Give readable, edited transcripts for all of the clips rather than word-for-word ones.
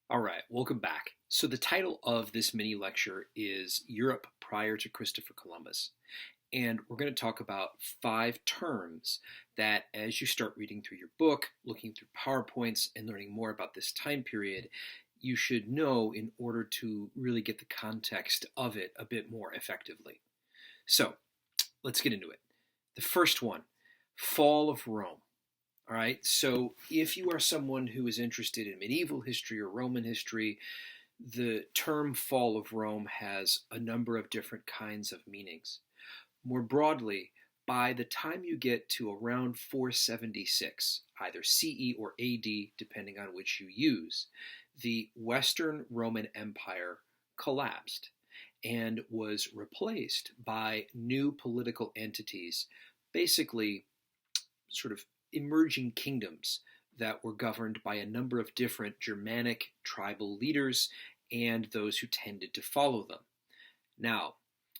All right, welcome back. So, the title of this mini lecture is Europe Prior to Christopher Columbus. And we're going to talk about 5 terms that, as you start reading through your book, looking through PowerPoints, and learning more about this time period, you should know in order to really get the context of it a bit more effectively. So, let's get into it. The first one, Fall of Rome. All right, so if you are someone who is interested in medieval history or Roman history, the term fall of Rome has a number of different kinds of meanings. More broadly, by the time you get to around 476, either CE or AD, depending on which you use, the Western Roman Empire collapsed and was replaced by new political entities, basically sort of emerging kingdoms that were governed by a number of different Germanic tribal leaders and those who tended to follow them. Now,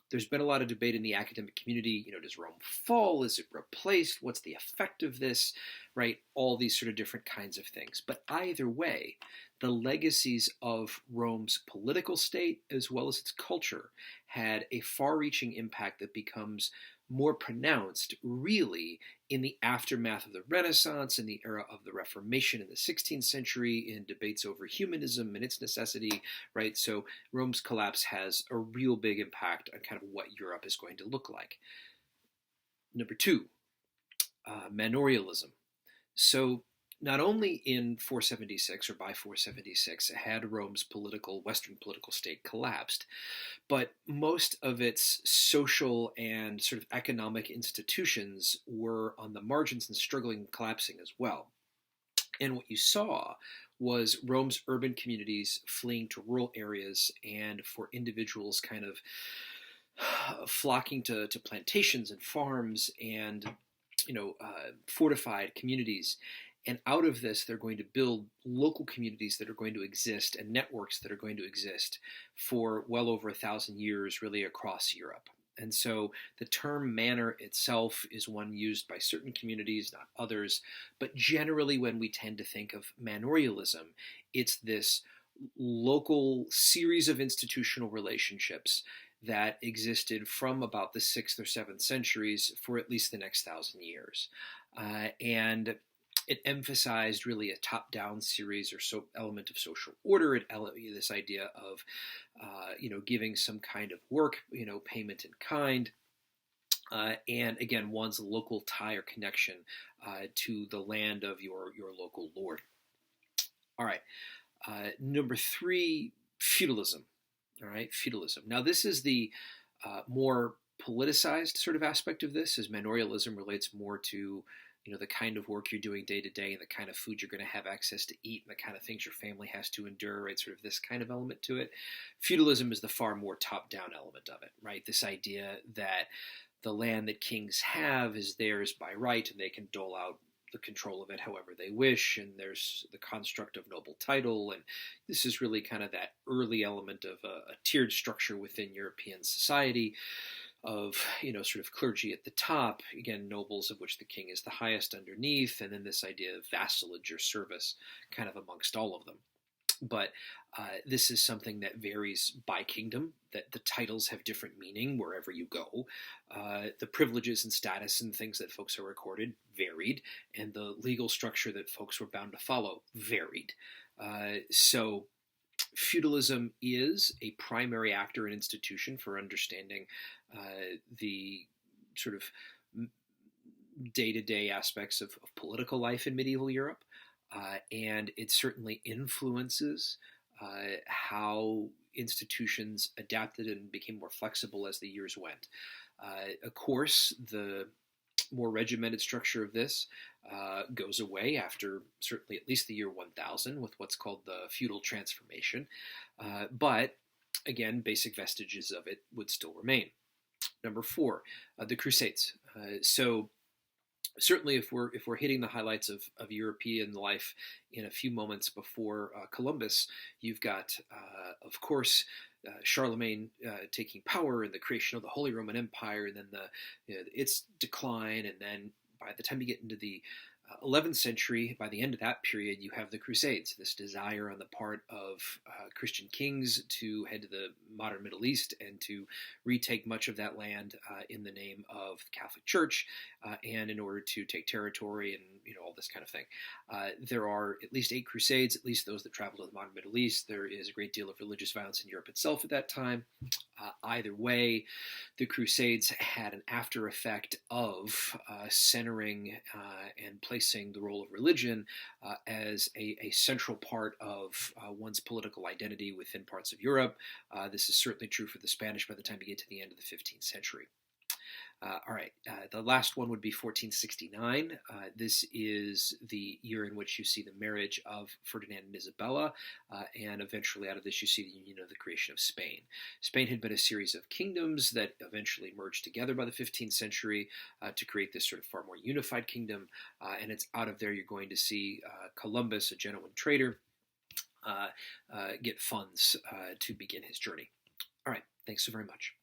there's been a lot of debate in the academic community. Does Rome fall? Is it replaced? What's the effect of this? Right? All these sort of different kinds of things. But either way, the legacies of Rome's political state as well as its culture had a far-reaching impact that becomes more pronounced, really, in the aftermath of the Renaissance, in the era of the Reformation in the 16th century, in debates over humanism and its necessity, right? So Rome's collapse has a real big impact on kind of what Europe is going to look like. Number 2, manorialism. So not only in 476 or by 476 had Rome's Western political state collapsed, but most of its social and sort of economic institutions were on the margins and struggling and collapsing as well. And what you saw was Rome's urban communities fleeing to rural areas, and for individuals kind of flocking to plantations and farms and fortified communities. And out of this, they're going to build local communities that are going to exist and networks that are going to exist for well over 1,000 years, really across Europe. And so the term manor itself is one used by certain communities, not others. But generally, when we tend to think of manorialism, it's this local series of institutional relationships that existed from about the 6th or 7th centuries for at least the next 1,000 years. And it emphasized really a top-down series or element of social order. This idea of, giving some kind of work, payment in kind, and again, one's local tie or connection to the land of your local lord. All right, number 3, feudalism. All right, feudalism. Now, this is the more politicized sort of aspect of this, as manorialism relates more to the kind of work you're doing day to day and the kind of food you're going to have access to eat and the kind of things your family has to endure, right? Sort of this kind of element to it. Feudalism is the far more top-down element of it, right? This idea that the land that kings have is theirs by right and they can dole out the control of it however they wish, and there's the construct of noble title, and this is really kind of that early element of a tiered structure within European society of sort of clergy at the top, again nobles of which the king is the highest underneath, and then this idea of vassalage or service kind of amongst all of them. But this is something that varies by kingdom, that the titles have different meaning wherever you go. The privileges and status and things that folks are recorded varied, and the legal structure that folks were bound to follow varied. So feudalism is a primary actor and institution for understanding the sort of day-to-day aspects of political life in medieval Europe, and it certainly influences how institutions adapted and became more flexible as the years went. Of course, the more regimented structure of this goes away after certainly at least the year 1000 with what's called the feudal transformation. But again, basic vestiges of it would still remain. Number 4, the Crusades. So certainly if we're hitting the highlights of European life in a few moments before Columbus, you've got, of course, Charlemagne taking power and the creation of the Holy Roman Empire, and then its decline, and then by the time you get into the 11th century, by the end of that period, you have the Crusades, this desire on the part of Christian kings to head to the modern Middle East and to retake much of that land in the name of the Catholic Church and in order to take territory and all this kind of thing. There are at least 8 Crusades, at least those that travel to the modern Middle East. There is a great deal of religious violence in Europe itself at that time. Either way, the Crusades had an after effect of centering and placing the role of religion as a central part of one's political identity within parts of Europe. This is certainly true for the Spanish by the time you get to the end of the 15th century. All right, the last one would be 1469. This is the year in which you see the marriage of Ferdinand and Isabella, and eventually out of this you see the union of the creation of Spain. Spain had been a series of kingdoms that eventually merged together by the 15th century to create this sort of far more unified kingdom, and it's out of there you're going to see Columbus, a Genoan trader, get funds to begin his journey. All right, thanks so very much.